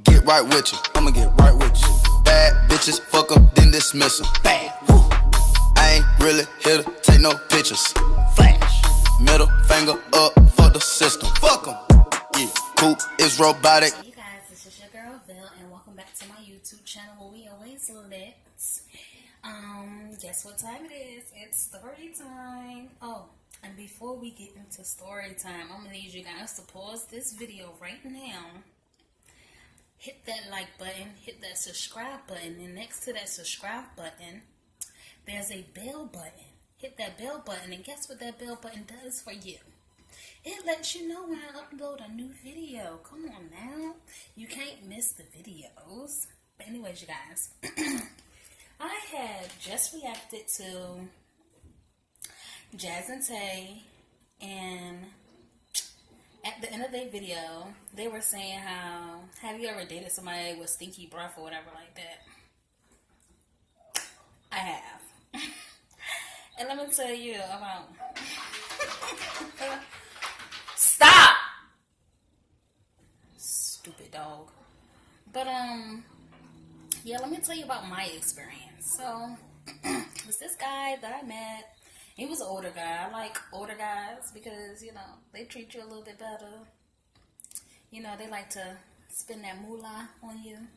Get right with you, I'ma get right with you. Bad bitches, fuck 'em, then dismiss 'em. Bad, woo. I ain't really here to take no pictures. Flash, middle finger up, fuck the system. Fuck 'em, yeah. Coop is robotic. Hey guys, this is your girl Vel, and welcome back to my YouTube channel where we always lit. Guess what time it is? It's story time. Oh, and before we get into story time, I'm gonna need you guys to pause this video right now. Hit that like button, hit that subscribe button, and next to that subscribe button, there's a bell button. Hit that bell button, and guess what that bell button does for you? It lets you know when I upload a new video. Come on now. You can't miss the videos. But anyways, you guys, I had just reacted to Jazz and Tay, and at the end of their video, they were saying how, have you ever dated somebody with stinky breath or whatever like that? I have. And let me tell you about... Stop! Stupid dog. But, yeah, let me tell you about my experience. So, it was this guy that I met. He was an older guy. I like older guys because, you know, they treat you a little bit better. You know, they like to spend that moolah on you.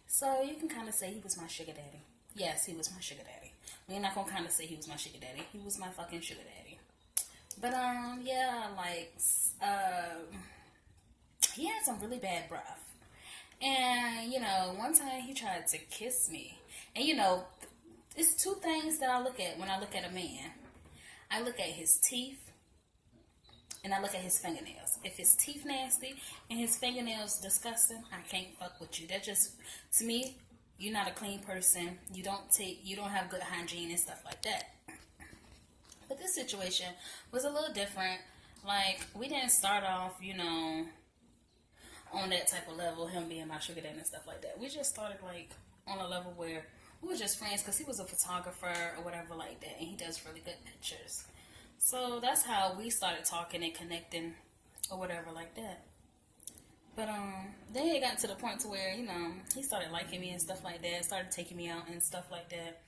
So, you can kind of say he was my sugar daddy. Yes, he was my sugar daddy. We're not going to kind of say he was my sugar daddy. He was my fucking sugar daddy. But, yeah, like, he had some really bad breath. And, you know, one time he tried to kiss me. And, you know, it's two things that I look at when I look at a man. I look at his teeth, and I look at his fingernails. If his teeth nasty and his fingernails disgusting, I can't fuck with you. That just, to me, you're not a clean person. You don't have good hygiene and stuff like that. But this situation was a little different. Like, we didn't start off, you know, on that type of level, him being my sugar daddy and stuff like that. We just started, like, on a level where we were just friends because he was a photographer or whatever like that, and he does really good pictures. So that's how we started talking and connecting or whatever like that. But then it got to the point to where, you know, he started liking me and stuff like that, started taking me out and stuff like that.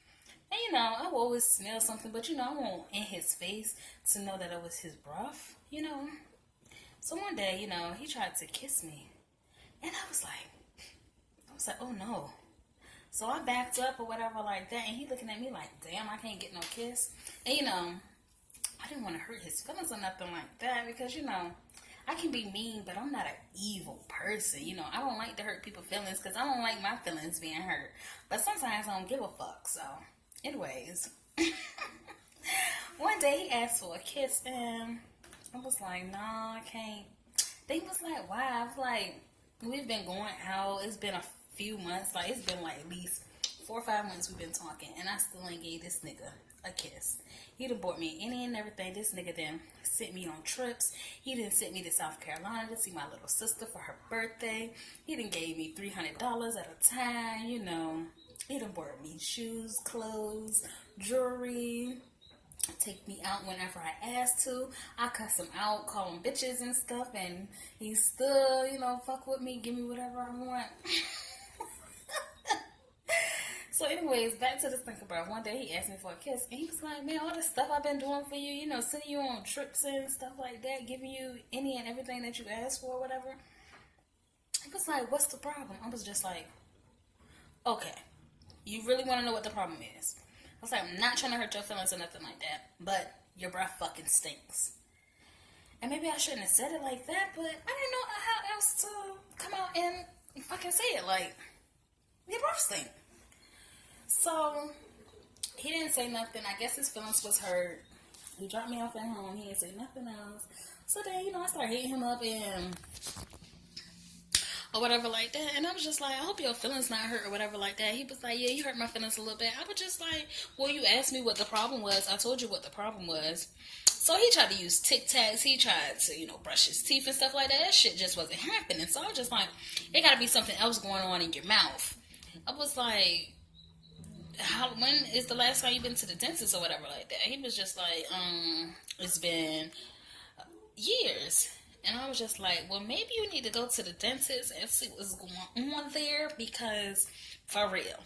And, you know, I would always smell something, but, you know, I want in his face to know that it was his breath, you know. So one day, you know, he tried to kiss me. And I was like, oh, no. So I backed up or whatever like that, and he looking at me like, damn, I can't get no kiss. And, you know, I didn't want to hurt his feelings or nothing like that because, you know, I can be mean, but I'm not an evil person. You know, I don't like to hurt people's feelings because I don't like my feelings being hurt. But sometimes I don't give a fuck, so... Anyways, one day he asked for a kiss, and I was like, nah, I can't. They was like, why? I was like, we've been going out. It's been a few months. Like, it's been like at least 4 or 5 months we've been talking, and I still ain't gave this nigga a kiss. He done bought me any and everything. This nigga then sent me on trips. He done sent me to South Carolina to see my little sister for her birthday. He done gave me $300 at a time, you know. He done bought me shoes, clothes, jewelry, take me out whenever I asked to. I cuss him out, call him bitches and stuff, and he still, you know, fuck with me, give me whatever I want. So anyways, back to this thing about one day he asked me for a kiss, and he was like, man, all the stuff I've been doing for you, you know, sending you on trips and stuff like that, giving you any and everything that you asked for or whatever. He was like, what's the problem? I was just like, okay. You really want to know what the problem is? I was like, I'm not trying to hurt your feelings or nothing like that, but your breath fucking stinks. And maybe I shouldn't have said it like that, but I didn't know how else to come out and fucking say it. Like, your breath stink. So, he didn't say nothing. I guess his feelings was hurt. He dropped me off at home. He didn't say nothing else. So then, you know, I started hitting him up and... or whatever like that, and I was just like, I hope your feelings not hurt or whatever like that. He was like, yeah, you hurt my feelings a little bit. I was just like, well, you asked me what the problem was. I told you what the problem was. So he tried to use Tic Tacs. He tried to, you know, brush his teeth and stuff like that. That shit just wasn't happening. So I was just like, it gotta be something else going on in your mouth. I was like, when is the last time you've been to the dentist or whatever like that? He was just like, it's been years. And I was just like, well, maybe you need to go to the dentist and see what's going on there, because for real.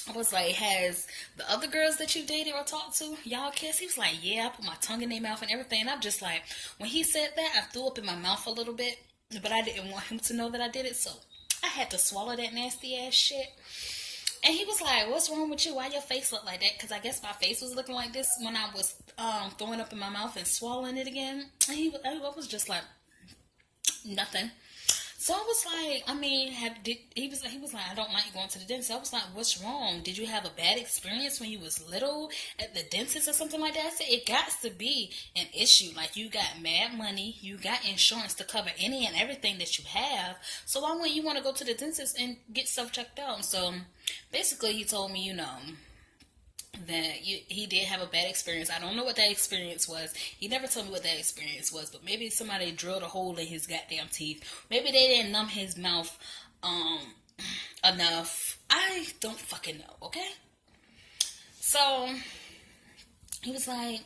I was like, has the other girls that you dated or talked to, y'all kissed? He was like, yeah, I put my tongue in their mouth and everything. And I'm just like, when he said that, I threw up in my mouth a little bit, but I didn't want him to know that I did it, so I had to swallow that nasty ass shit. And he was like, what's wrong with you? Why your face look like that? Because I guess my face was looking like this when I was throwing up in my mouth and swallowing it again. And I was just like, nothing. So I was like, I mean, he was like, I don't like going to the dentist. I was like, what's wrong? Did you have a bad experience when you was little at the dentist or something like that? I said, it got to be an issue. Like, you got mad money, you got insurance to cover any and everything that you have. So why wouldn't you want to go to the dentist and get stuff checked out? So basically, he told me, that he did have a bad experience. I don't know what that experience was. He never told me what that experience was, but maybe somebody drilled a hole in his goddamn teeth. Maybe they didn't numb his mouth enough. I don't fucking know, okay? So he was like,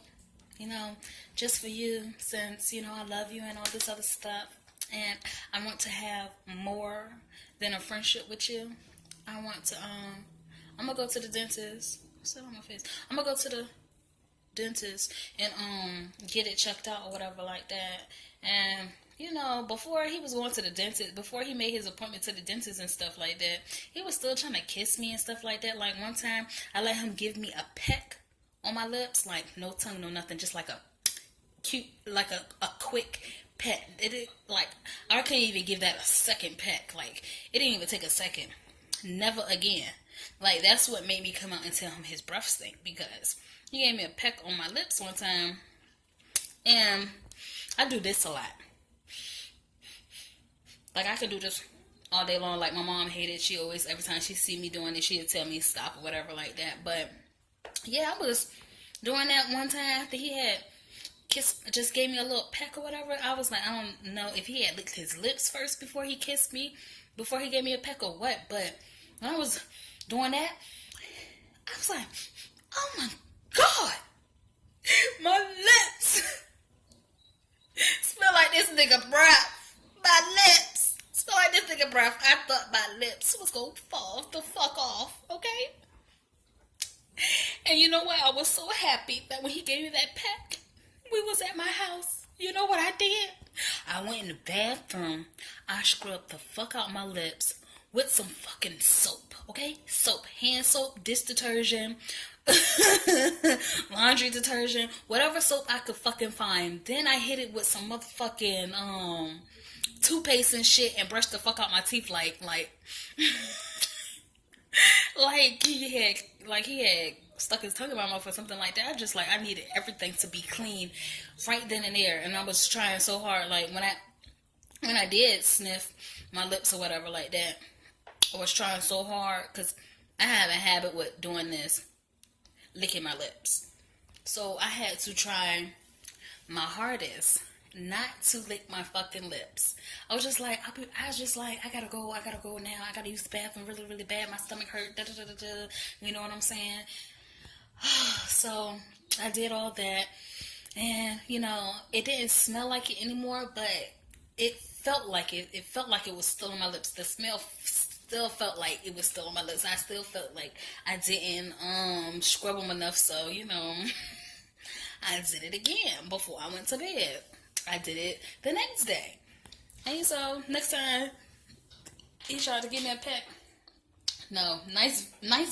just for you, since, I love you and all this other stuff, and I want to have more than a friendship with you. I want to, I'm gonna go to the dentist. What's that on my face? I'm gonna go to the dentist and get it checked out or whatever like that. And before he was going to the dentist, before he made his appointment to the dentist and stuff like that, he was still trying to kiss me and stuff like that. Like, one time I let him give me a peck on my lips, like no tongue, no nothing, just like a cute, like a quick peck. Like, I couldn't even give that a second peck. Like, it didn't even take a second. Never again. Like, that's what made me come out and tell him his breath stink, because he gave me a peck on my lips one time, and I do this a lot. Like, I could do this all day long. Like, my mom hated. She always, every time she see me doing it, she'd tell me stop or whatever like that. But yeah, I was doing that one time after he had just gave me a little peck or whatever. I was like, I don't know if he had licked his lips first before he kissed me, before he gave me a peck or what. But when I was doing that, I was like, oh my God, my lips smell like this nigga breath. My lips smell like this nigga breath. I thought my lips was gonna fall the fuck off, okay? And you know what? I was so happy that when he gave me that peck, we was at my house. You know what I did? I went in the bathroom. I scrubbed the fuck out my lips with some fucking soap, okay? Soap, hand soap, dish detergent, laundry detergent, whatever soap I could fucking find. Then I hit it with some motherfucking toothpaste and shit and brushed the fuck out my teeth like he had stuck his tongue in my mouth or something like that. I needed everything to be clean right then and there. And I was trying so hard. Like, when I did sniff my lips or whatever like that, I was trying so hard, because I have a habit with doing this, licking my lips. So I had to try my hardest not to lick my fucking lips. I was just like, I gotta go now. I gotta use the bathroom really, really bad. My stomach hurt. Da, da, da, da, da. You know what I'm saying? So I did all that, and it didn't smell like it anymore, but it felt like it. It felt like it was still on my lips. The smell still felt like it was still on my lips. I still felt like I didn't scrub them enough, so I did it again before I went to bed. I did it the next day. And so next time he tried to give me a peck, no, nice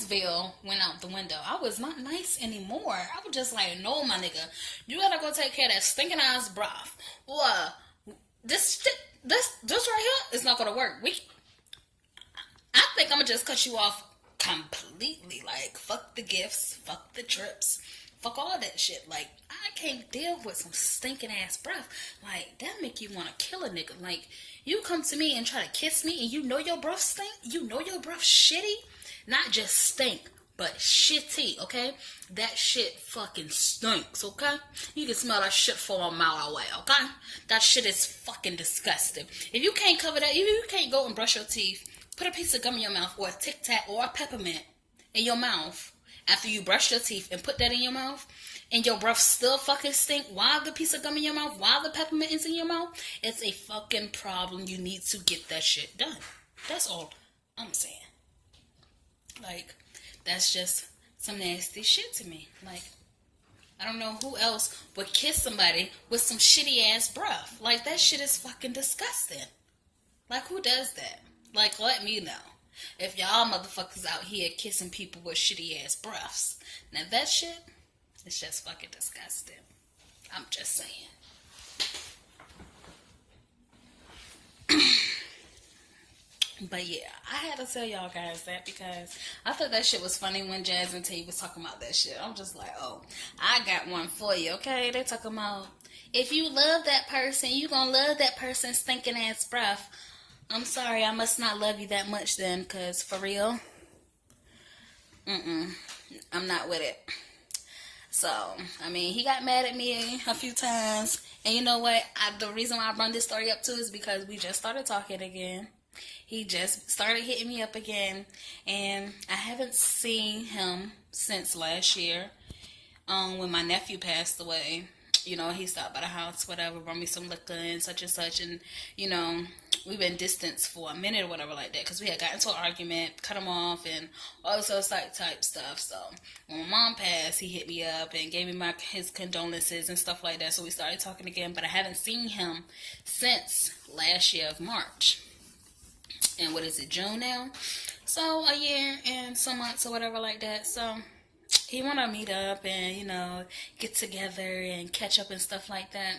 veil went out the window. I was not nice anymore. I was just like, no, my nigga, you gotta go take care of that stinking ass broth. Well, this right here is not gonna work. I think I'm gonna just cut you off completely. Like, fuck the gifts, fuck the trips, fuck all that shit. Like, I can't deal with some stinking ass breath. Like, that make you want to kill a nigga. Like, you come to me and try to kiss me and you know your breath stink? You know your breath shitty? Not just stink, but shitty, okay? That shit fucking stinks, okay? You can smell that shit from a mile away, okay? That shit is fucking disgusting. If you can't cover that, if you can't go and brush your teeth, put a piece of gum in your mouth, or a Tic Tac, or a peppermint in your mouth after you brush your teeth and put that in your mouth, and your breath still fucking stink while the piece of gum in your mouth, while the peppermint is in your mouth, it's a fucking problem. You need to get that shit done. That's all I'm saying. Like, that's just some nasty shit to me. Like, I don't know who else would kiss somebody with some shitty ass breath. Like, that shit is fucking disgusting. Like, who does that? Like, let me know. If y'all motherfuckers out here kissing people with shitty ass breaths. Now that shit, it's just fucking disgusting. I'm just saying. But yeah, I had to tell y'all guys that because I thought that shit was funny when Jasmine T was talking about that shit. I'm just like, oh, I got one for you, okay? They talking about, if you love that person, you gonna love that person's stinking ass breath. I'm sorry, I must not love you that much then, because for real, I'm not with it. So, I mean, he got mad at me a few times. And you know what? The reason why I brought this story up too is because we just started talking again. He just started hitting me up again. And I haven't seen him since last year. When my nephew passed away. You know, he stopped by the house, whatever, brought me some liquor and such, and you know, we've been distanced for a minute or whatever like that, because we had gotten into an argument, cut him off, and all this other type stuff. So when my mom passed, he hit me up and gave me his condolences and stuff like that. So we started talking again, but I haven't seen him since last year of March. And what is it, June now? So a year and some months or whatever like that. So he want to meet up and, you know, get together and catch up and stuff like that.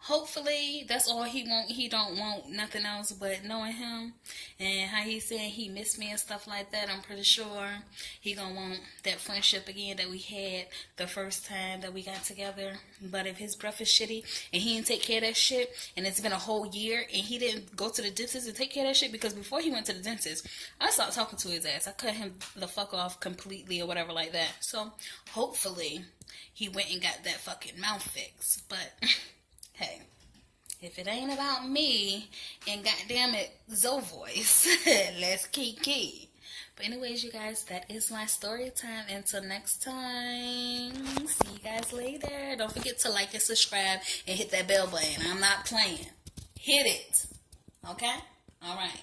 Hopefully, that's all he want. He don't want nothing else but knowing him and how he's saying he missed me and stuff like that. I'm pretty sure he gonna want that friendship again that we had the first time that we got together. But if his breath is shitty and he didn't take care of that shit, and it's been a whole year and he didn't go to the dentist and take care of that shit, because before he went to the dentist, I stopped talking to his ass. I cut him the fuck off completely or whatever like that. So hopefully he went and got that fucking mouth fixed. But hey, if it ain't about me and goddamn it, Zoe voice, let's kiki. But anyways, you guys, that is my story time. Until next time, see you guys later. Don't forget to like and subscribe and hit that bell button. I'm not playing. Hit it. Okay? All right.